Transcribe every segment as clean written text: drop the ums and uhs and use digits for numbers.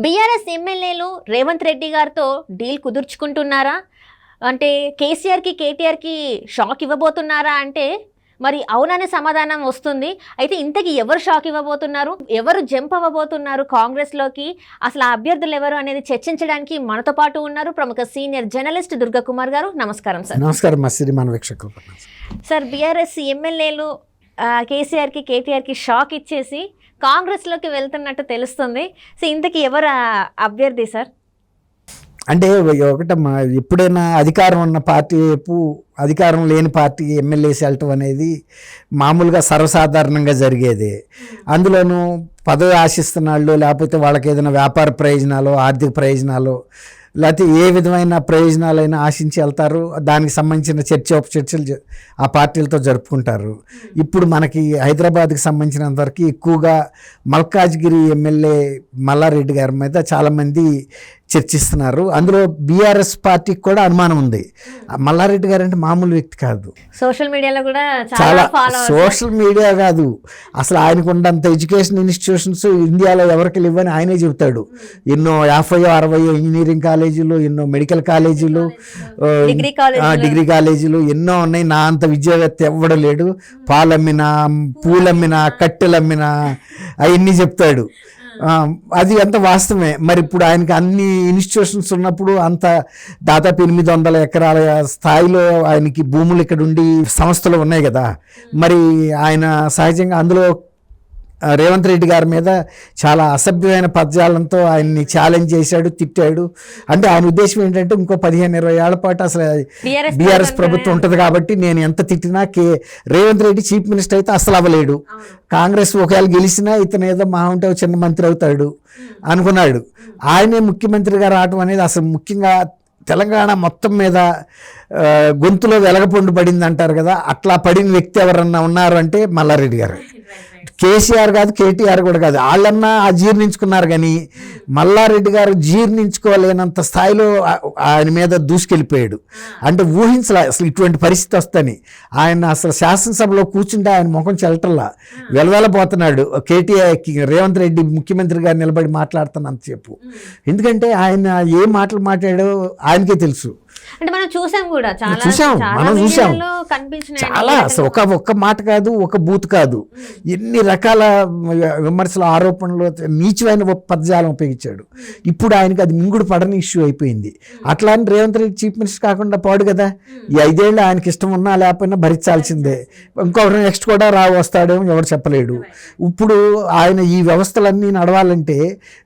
BRS ఎమ్మెల్యేలు రేవంత్ రెడ్డి గారితో deal కుదుర్చుకుంటున్నారా? అంటే కేసీఆర్కి కేటీఆర్కి షాక్ ఇవ్వబోతున్నారా అంటే మరి అవుననే సమాధానం వస్తుంది. అయితే ఇంతకీ ఎవరు షాక్ ఇవ్వబోతున్నారు, ఎవరు జంప్ అవ్వబోతున్నారు కాంగ్రెస్లోకి, అసలు ఆ అభ్యర్థులు ఎవరు అనేది చర్చించడానికి మనతో పాటు ఉన్నారు ప్రముఖ సీనియర్ జర్నలిస్ట్ దుర్గా కుమార్ గారు. నమస్కారం సార్. నమస్కారం మన వీక్షకులు. సార్, బీఆర్ఎస్ ఎమ్మెల్యేలు కేసీఆర్కి కేటీఆర్కి షాక్ ఇచ్చేసి కాంగ్రెస్లోకి వెళ్తున్నట్టు తెలుస్తుంది. సో ఇంతకీ ఎవరు అభ్యర్థి సార్? అంటే ఒకటమ్మా, ఎప్పుడైనా అధికారం ఉన్న పార్టీ వైపు అధికారం లేని పార్టీ ఎమ్మెల్యేస్ వెళ్ళటం అనేది మామూలుగా సర్వసాధారణంగా జరిగేది. అందులోనూ పదవి ఆశిస్తున్న వాళ్ళు, లేకపోతే వాళ్ళకి ఏదైనా వ్యాపార ప్రయోజనాలు, ఆర్థిక ప్రయోజనాలు, లేకపోతే ఏ విధమైన ప్రయోజనాలైనా ఆశించి వెళ్తారు. దానికి సంబంధించిన చర్చలు ఆ పార్టీలతో జరుపుకుంటారు. ఇప్పుడు మనకి హైదరాబాద్కి సంబంధించినంతవరకు ఎక్కువగా మల్కాజ్గిరి ఎమ్మెల్యే మల్లారెడ్డి గారి మీద చాలామంది చర్చిస్తున్నారు. అందులో బీఆర్ఎస్ పార్టీకి కూడా అనుమానం ఉంది. మల్లారెడ్డి గారు అంటే మామూలు వ్యక్తి కాదు. సోషల్ మీడియాలో కూడా చాలా సోషల్ మీడియా కాదు, అసలు ఆయనకు ఉన్నంత ఎడ్యుకేషన్ ఇన్స్టిట్యూషన్స్ ఇండియాలో ఎవరికి లేవని ఆయనే చెబుతాడు. ఎన్నో 50-60 ఇంజనీరింగ్ కాలేజీలు, ఎన్నో మెడికల్ కాలేజీలు, డిగ్రీ కాలేజీలు ఎన్నో ఉన్నాయి. నా అంత విద్యావేత్త ఎవ్వడం లేడు. పాలమ్మినా, పూలమ్మినా, కట్టెలమ్మినా అవన్నీ చెప్తాడు. అది అంత వాస్తవమే. మరి ఇప్పుడు ఆయనకి అన్ని ఇన్స్టిట్యూషన్స్ ఉన్నప్పుడు అంత దాదాపు 800 ఎకరాల స్థాయిలో ఆయనకి భూములు ఇక్కడ ఉండి సంస్థలు ఉన్నాయి కదా. మరి ఆయన సహజంగా అందులో రేవంత్ రెడ్డి గారి మీద చాలా అసభ్యమైన పదజాలంతో ఆయన్ని ఛాలెంజ్ చేశాడు, తిట్టాడు. అంటే ఆయన ఉద్దేశం ఏంటంటే ఇంకో 15-20 ఏళ్ల పాటు అసలు బీఆర్ఎస్ ప్రభుత్వం ఉంటుంది కాబట్టి నేను ఎంత తిట్టినా రేవంత్ రెడ్డి చీఫ్ మినిస్టర్ అయితే అసలు అవ్వలేడు. కాంగ్రెస్ ఒకవేళ గెలిచినా ఇతను ఏదో మహా ఉంటే చిన్న మంత్రి అవుతాడు అనుకున్నాడు. ఆయనే ముఖ్యమంత్రిగా రావటం అనేది అసలు ముఖ్యంగా తెలంగాణ మొత్తం మీద గొంతులో వెలగపొండు పడింది అంటారు కదా, అట్లా పడిన వ్యక్తి ఎవరన్నా ఉన్నారు అంటే మల్లారెడ్డి గారు. కేసీఆర్ కాదు, కేటీఆర్ కూడా కాదు. వాళ్ళన్నా జీర్ణించుకున్నారు కానీ మల్లారెడ్డి గారు జీర్ణించుకోలేనంత స్థాయిలో ఆయన మీద దూసుకెళ్ళిపోయాడు. అంటే ఊహించలే అసలు ఇటువంటి పరిస్థితి వస్తని. ఆయన అసలు శాసనసభలో కూర్చుంటే ఆయన ముఖం చెల్లటల్లా వెలవెలపోతున్నాడు. కేటీఆర్కి రేవంత్ రెడ్డి ముఖ్యమంత్రి గారు నిలబడి మాట్లాడుతున్నంతసేపు. ఎందుకంటే ఆయన ఏ మాటలు మాట్లాడో ఆయనకే తెలుసు. అంటే మనం చూసాం కూడా, మనం చూసాం చాలా. అసలు ఒక్క మాట కాదు, ఒక బూత్ కాదు, ఎన్ని రకాల విమర్శలు, ఆరోపణలు, నీచమైన పదజాలం ఉపయోగించాడు. ఇప్పుడు ఆయనకి అది మింగుడు పడని ఇష్యూ అయిపోయింది. అట్లా అని రేవంత్ రెడ్డి చీఫ్ మినిస్టర్ కాకుండా పోడు కదా. ఈ 5 ఏళ్ళు ఆయనకి ఇష్టం ఉన్నా లేకపోయినా భరించాల్సిందే. ఇంకొకరు నెక్స్ట్ కూడా వస్తాడేమో ఎవరు చెప్పలేడు. ఇప్పుడు ఆయన ఈ వ్యవస్థలన్నీ నడవాలంటే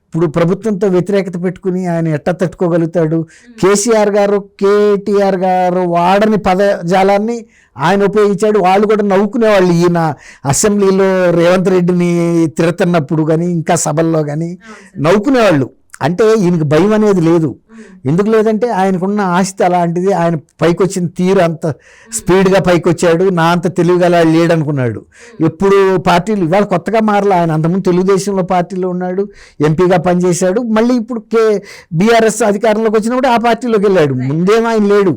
ఇప్పుడు ప్రభుత్వంతో వ్యతిరేకత పెట్టుకుని ఆయన ఎట్టా తట్టుకోగలుగుతాడు? కేసీఆర్ గారు, కేటీఆర్ గారు వాడని పదజాలాన్ని ఆయన ఉపయోగించాడు. వాళ్ళు కూడా నవ్వుకునేవాళ్ళు. ఈయన అసెంబ్లీలో రేవంత్ రెడ్డిని తిడుతున్నప్పుడు కానీ ఇంకా సభల్లో కానీ నవ్వుకునేవాళ్ళు. అంటే ఈయనకి భయం అనేది లేదు. ఎందుకు లేదంటే ఆయనకున్న ఆస్తి అలాంటిది. ఆయన పైకి వచ్చిన తీరు అంత స్పీడ్గా పైకి వచ్చాడు. నా అంత తెలివిగల లేడనుకున్నాడు. ఎప్పుడు పార్టీలు ఇవాళ కొత్తగా మారలే. ఆయన అంతకుముందు తెలుగుదేశంలో పార్టీలో ఉన్నాడు, ఎంపీగా పనిచేశాడు. మళ్ళీ ఇప్పుడు బీఆర్ఎస్ అధికారంలోకి వచ్చినప్పుడు ఆ పార్టీలోకి వెళ్ళాడు. ముందేమో ఆయన లేడు.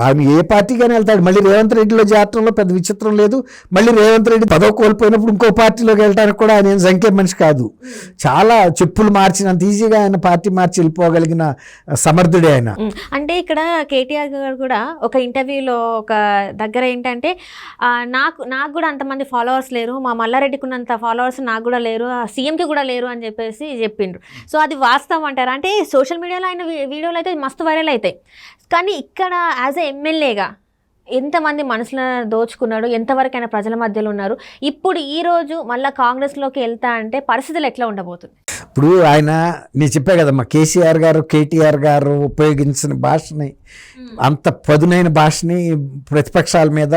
ఆయన ఏ పార్టీగానే వెళ్తాడు. మళ్ళీ రేవంత్ రెడ్డిలో చేరటంలో పెద్ద విచిత్రం లేదు. మళ్ళీ రేవంత్ రెడ్డి పదవి కోల్పోయినప్పుడు ఇంకో పార్టీలోకి వెళ్ళడానికి కూడా ఆయన ఏం సంఖ్య మనిషి కాదు. చాలా చెప్పులు మార్చినంత ఈజీగా ఆయన పార్టీ మార్చి వెళ్ళిపోగలిగిన సమర్థుడే ఆయన. అంటే ఇక్కడ కేటీఆర్ గారు కూడా ఒక ఇంటర్వ్యూలో ఒక దగ్గర ఏంటంటే నాకు కూడా అంతమంది ఫాలోవర్స్ లేరు, మా మల్లారెడ్డికి ఉన్నంత ఫాలోవర్స్ నాకు కూడా లేరు, సీఎంకి కూడా లేరు అని చెప్పేసి చెప్పిండ్రు. సో అది వాస్తవం అంటారా? అంటే సోషల్ మీడియాలో ఆయన వీడియోలు అయితే మస్తు వైరల్ అవుతాయి. కానీ ఇక్కడ యాజ్ ఎ ఎమ్మెల్యేగా ఎంతమంది మనసులో దోచుకున్నాడు, ఎంతవరకు ఆయన ప్రజల మధ్యలో ఉన్నారు? ఇప్పుడు ఈరోజు మళ్ళీ కాంగ్రెస్లోకి వెళ్తా అంటే పరిస్థితులు ఎట్లా ఉండబోతుంది? ఇప్పుడు ఆయన నేను చెప్పా కదమ్మా, కేసీఆర్ గారు, కేటీఆర్ గారు ఉపయోగించిన భాషని, అంత పదునైన భాషని ప్రతిపక్షాల మీద,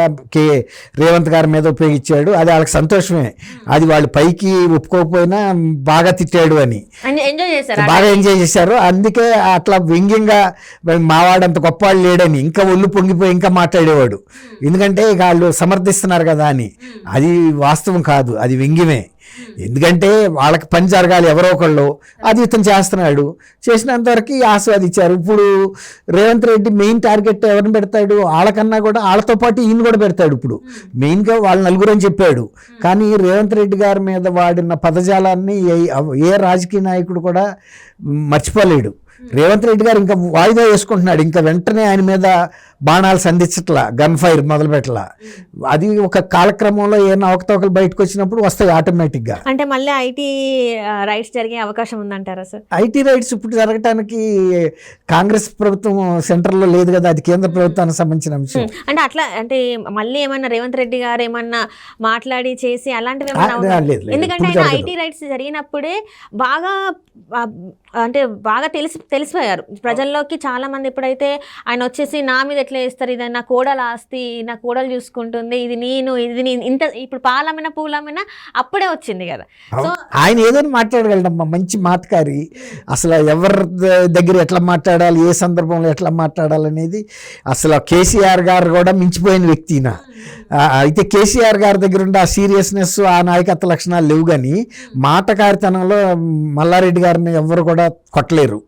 రేవంత్ గారి మీద ఉపయోగించాడు. అది వాళ్ళకి సంతోషమే. అది వాళ్ళు పైకి ఒప్పుకోకపోయినా బాగా తిట్టాడు అని బాగా ఎంజాయ్ చేశారు. అందుకే అట్లా వ్యంగ్యంగా మావాడంత గొప్పవాళ్ళు లేడని ఇంకా ఒళ్ళు పొంగిపోయి ఇంకా మాట్లాడేవాడు. ఎందుకంటే వాళ్ళు సమర్థిస్తున్నారు కదా అని. అది వాస్తవం కాదు, అది వ్యంగ్యమే. ఎందుకంటే వాళ్ళకి పని జరగాలి ఎవరో ఒకళ్ళు, అది ఇతను చేస్తున్నాడు. చేసినంత వరకు ఆస్వాదించారు. ఇప్పుడు రేవంత్ రెడ్డి మెయిన్ టార్గెట్ ఎవరిని పెడతాడు? వాళ్ళకన్నా కూడా వాళ్ళతో పాటు ఈయన కూడా పెడతాడు. ఇప్పుడు మెయిన్గా వాళ్ళు నలుగురు అని చెప్పాడు, కానీ రేవంత్ రెడ్డి గారి మీద వాడిన పదజాలాన్ని ఏ రాజకీయ నాయకుడు కూడా మర్చిపోలేడు. రేవంత్ రెడ్డి గారు ఇంకా వాయిదా వేసుకుంటున్నాడు, ఇంకా వెంటనే ఆయన మీద బాణాలు సంధించట్లా, గన్ ఫైర్ మొదలుపెట్టలా. అది ఒక కాలక్రమంలో ఏమైనా అవకతవకలు బయటకు వచ్చినప్పుడు వస్తాయి ఆటోమేటిక్గా. అంటే మళ్ళీ ఐటీ రైట్స్ జరిగే అవకాశం ఉందంటారా సార్? ఐటీ రైట్స్ ఇప్పుడు జరగటానికి కాంగ్రెస్ ప్రభుత్వం సెంటర్లో లేదు కదా, అది కేంద్ర ప్రభుత్వానికి సంబంధించిన అంశం. అంటే అట్లా అంటే మళ్ళీ ఏమన్నా రేవంత్ రెడ్డి గారు ఏమన్నా మాట్లాడి చేసి అలాంటివి ఎందుకంటే ఆయన ఐటీ రైట్స్ జరిగినప్పుడే బాగా అంటే బాగా తెలిసిపోయారు ప్రజల్లోకి చాలా మంది. ఎప్పుడైతే ఆయన వచ్చేసి నా మీద ఎట్లా చేస్తారు, ఇది నా కోడలు ఆస్తి, నా కోడలు చూసుకుంటుంది, ఇది ఇంత ఇప్పుడు పాలమైన పూలమైన అప్పుడే వచ్చింది కదా. సో ఆయన ఏదైనా మాట్లాడగలడమ్మా, మంచి మాటకారి. అసలు ఎవరి దగ్గర ఎట్లా మాట్లాడాలి, ఏ సందర్భంలో ఎట్లా మాట్లాడాలి అనేది అసలు కేసీఆర్ గారు కూడా మించిపోయిన వ్యక్తిన. అయితే కేసీఆర్ గారి దగ్గర ఉండే ఆ సీరియస్నెస్, ఆ నాయకత్వ లక్షణాలు లేవు, కానీ మాటకారితనంలో మల్లారెడ్డి గారిని ఎవరు కూడా కొట్టలేరు.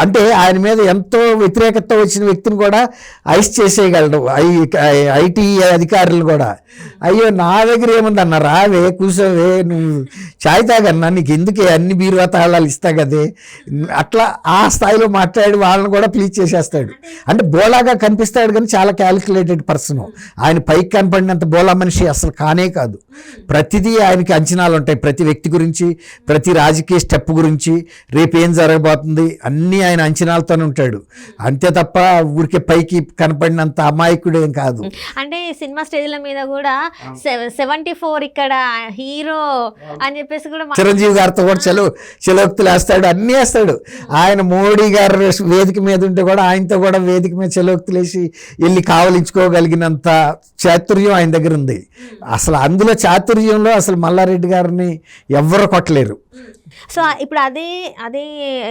అంటే ఆయన మీద ఎంతో వ్యతిరేకత వచ్చిన వ్యక్తిని కూడా ఐస్ చేసేయగలడు ఐటీ అధికారులు కూడా. అయ్యో నా దగ్గర ఏముందన్న, రావే కూర్చోవే, నువ్వు చాయ్ తాగన్నా, నీకు ఎందుకే అన్ని బీరువా తాళాలు ఇస్తా కదే, అట్లా ఆ స్థాయిలో మాట్లాడి వాళ్ళని కూడా ప్లీజ్ చేసేస్తాడు. అంటే బోలాగా కనిపిస్తాడు కానీ చాలా క్యాలిక్యులేటెడ్ పర్సన్. ఆయన పైకి కనపడినంత బోలా మనిషి అసలు కానే కాదు. ప్రతిదీ ఆయనకి అంచనాలు ఉంటాయి, ప్రతి వ్యక్తి గురించి, ప్రతి రాజకీయ స్టెప్ గురించి, రేపు ఏం జరగబోతుంది అన్నీ ఆయన అంచనాలతోనే ఉంటాడు. అంతే తప్ప ఊరికే పైకి కనపడినంత అమాయకుడు ఏం కాదు. అంటే సినిమా స్టేజ్ల మీద కూడా 74 ఇక్కడ హీరో అని చెప్పేసి కూడా చిరంజీవి గారితో కూడా చెలోక్తులు వేస్తాడు, అన్నీ వేస్తాడు. ఆయన మోడీ గారు వేదిక మీద ఉంటే కూడా ఆయనతో కూడా వేదిక మీద చెలోక్తులు వేసి వెళ్ళి కావలించుకోగలిగినంత చాతుర్యం ఆయన దగ్గర ఉంది. అసలు అందులో చాతుర్యంలో అసలు మల్లారెడ్డి గారిని ఎవ్వరు కొట్టలేరు. సో ఇప్పుడు అదే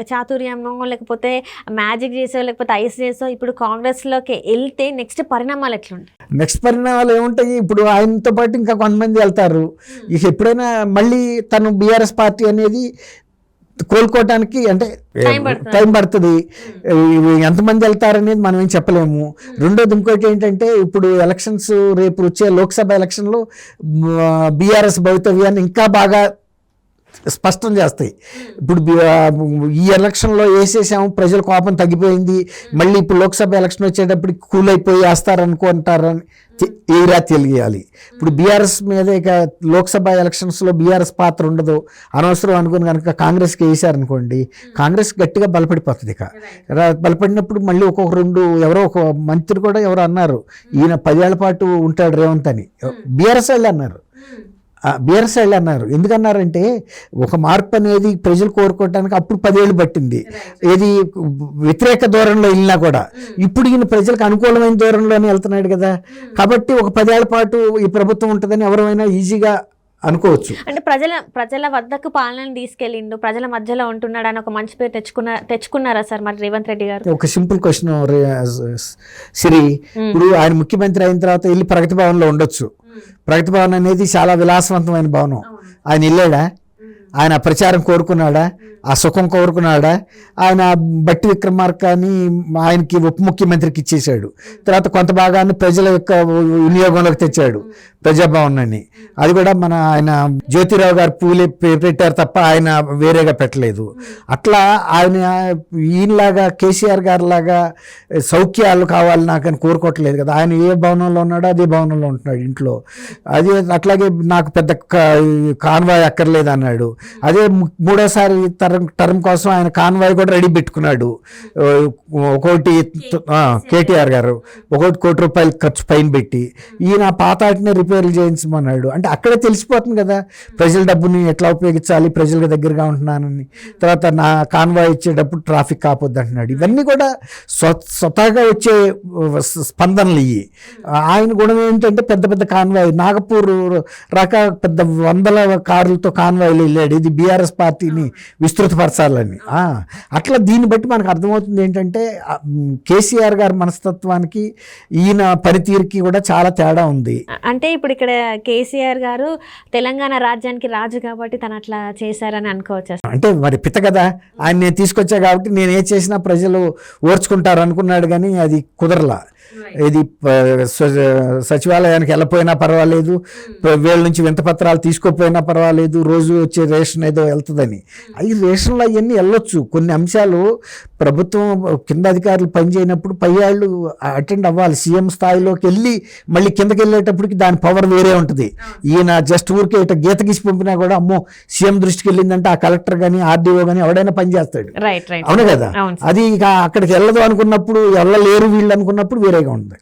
చాతుర్యమో లేకపోతే మ్యాజిక్ చేసో లేకపోతే ఐస్ చేసో ఇప్పుడు కాంగ్రెస్లోకి వెళ్తే నెక్స్ట్ పరిణామాలు ఎట్లుంటాయి? నెక్స్ట్ పరిణామాలు ఏముంటాయి? ఇప్పుడు ఆయనతో పాటు ఇంకా కొంతమంది వెళ్తారు. ఇక ఎప్పుడైనా మళ్ళీ తను బీఆర్ఎస్ పార్టీ అనేది కోలుకోవటానికి అంటే టైం పడుతుంది. ఎంతమంది వెళ్తారనేది మనం ఏం చెప్పలేము. రెండోది ఇంకోటి ఏంటంటే, ఇప్పుడు ఎలక్షన్స్ రేపు వచ్చే లోక్సభ ఎలక్షన్లో బీఆర్ఎస్ భవితవ్యాన్ని ఇంకా బాగా స్పష్టం చేస్తాయి. ఇప్పుడు ఈ ఎలక్షన్లో వేసేసాము, ప్రజల కోపం తగ్గిపోయింది, మళ్ళీ ఇప్పుడు లోక్సభ ఎలక్షన్ వచ్చేటప్పటికి కూల్ అయిపోయి వేస్తారనుకుంటారని ఏరా తెలియాలి. ఇప్పుడు బీఆర్ఎస్ మీద ఇక లోక్సభ ఎలక్షన్స్లో బీఆర్ఎస్ పాత్ర ఉండదు, అనవసరం అనుకుని కనుక కాంగ్రెస్కి వేసారనుకోండి, కాంగ్రెస్ గట్టిగా బలపడిపోతుంది. ఇక బలపడినప్పుడు మళ్ళీ ఎవరో ఒక మంత్రి కూడా ఎవరో అన్నారు, ఈయన 10 ఏళ్ల పాటు ఉంటాడు రేవంత్ అని. బీఆర్ఎస్ వాళ్ళు అన్నారు. ఎందుకన్నారంటే, ఒక మార్పు అనేది ప్రజలు కోరుకోవటానికి అప్పుడు 10 ఏళ్ళు పట్టింది, ఏది వ్యతిరేక దూరంలో వెళ్ళినా కూడా. ఇప్పుడు ఈయన ప్రజలకు అనుకూలమైన దూరంలోనే వెళ్తున్నాడు కదా, కాబట్టి ఒక 10 ఏళ్ల పాటు ఈ ప్రభుత్వం ఉంటుందని ఎవరైనా ఈజీగా అనుకోవచ్చు. అంటే ప్రజల వద్దకు పాలనను తీసుకెళ్ళిండు, ప్రజల మధ్యలో ఉంటున్నాడు అని ఒక మంచి పేరు తెచ్చుకున్నారా సార్ మరి రేవంత్ రెడ్డి గారు? ఒక సింపుల్ క్వశ్చన్ సిరి, ఇప్పుడు ఆయన ముఖ్యమంత్రి అయిన తర్వాత వెళ్ళి ప్రగతి భవన్లో ఉండొచ్చు. ప్రగతి భవన్ అనేది చాలా విలాసవంతమైన భవనం. ఆయన వెళ్ళాడా? ఆయన ప్రచారం కోరుకున్నాడా? ఆ సుఖం కోరుకున్నాడా? ఆయన బట్టి విక్రమార్కని ఆయనకి ఉప ముఖ్యమంత్రికి ఇచ్చేశాడు. తర్వాత కొంత భాగాన్ని ప్రజల యొక్క వినియోగంలోకి తెచ్చాడు, ప్రజాభవన్ అని. అది కూడా ఆయన జ్యోతిరావు గారు పూలే పెట్టారు తప్ప ఆయన వేరేగా పెట్టలేదు. అట్లా ఆయన ఈయనలాగా కేసీఆర్ గారి లాగా సౌఖ్యాలు కావాలి నాకని కోరుకోవట్లేదు కదా. ఆయన ఏ భవనంలో ఉన్నాడో అదే భవనంలో ఉంటున్నాడు ఇంట్లో. అట్లాగే నాకు పెద్ద కాన్వాయ్ అక్కర్లేదు అన్నాడు. అదే మూడోసారి టర్మ్ కోసం ఆయన కాన్వాయ్ కూడా రెడీ పెట్టుకున్నాడు. ఒకటి కేటీఆర్ గారు 1 కోటి రూపాయలు ఖర్చు పైన పెట్టి, ఈయన పాతాటిని రిపేర్లు చేయించమన్నాడు. అంటే అక్కడే తెలిసిపోతుంది కదా ప్రజల డబ్బుని ఎట్లా ఉపయోగించాలి, ప్రజలకు దగ్గరగా ఉంటున్నానని. తర్వాత నా కాన్వాయ్ ఇచ్చేటప్పుడు ట్రాఫిక్ కాపొద్దు అంటున్నాడు. ఇవన్నీ కూడా స్వతహాగా వచ్చే స్పందనలు ఇవి. ఆయన గుణం ఏంటంటే పెద్ద పెద్ద కాన్వాయ్, నాగపూర్ పెద్ద 100 కార్లతో కాన్వాయ్లు వెళ్ళాడు. ఇది బీఆర్ఎస్ పార్టీని విస్తృతపరచాలని. అట్లా దీన్ని బట్టి మనకు అర్థమవుతుంది ఏంటంటే, కేసీఆర్ గారి మనస్తత్వానికి ఈయన పనితీరుకి కూడా చాలా తేడా ఉంది. అంటే ఇప్పుడు ఇక్కడ కేసీఆర్ గారు తెలంగాణ రాజ్యానికి రాజు కాబట్టి తను అట్లా చేశారని అనుకోవచ్చు. అంటే మరి పిత కదా, ఆయన నేను తీసుకొచ్చా కాబట్టి నేను ఏ చేసినా ప్రజలు ఓర్చుకుంటారు అనుకున్నాడు, కానీ అది కుదరలా. ఇది సచివాలయానికి వెళ్ళపోయినా పర్వాలేదు, వీళ్ళ నుంచి వింత పత్రాలు తీసుకోపోయినా పర్వాలేదు, రోజు వచ్చే రేషన్ ఏదో వెళ్తుందని. ఈ రేషన్లు అవన్నీ వెళ్ళొచ్చు. కొన్ని అంశాలు ప్రభుత్వం కింద అధికారులు పనిచేయనప్పుడు పై వాళ్ళు అటెండ్ అవ్వాలి. సీఎం స్థాయిలోకి వెళ్ళి మళ్ళీ కిందకి వెళ్ళేటప్పటికి దాని పవర్ వేరే ఉంటుంది. ఈయన జస్ట్ ఊరికే ఇట్లా గీత గీసి పంపినా కూడా అమ్మో సీఎం దృష్టికి వెళ్ళిందంటే ఆ కలెక్టర్ కానీ ఆర్డీఓ కానీ ఎవడైనా పనిచేస్తాడు. అవును కదా. అది ఇక అక్కడికి వెళ్ళదు అనుకున్నప్పుడు, వెళ్ళలేరు వీళ్ళు అనుకున్నప్పుడు వేరేగా ఉంది.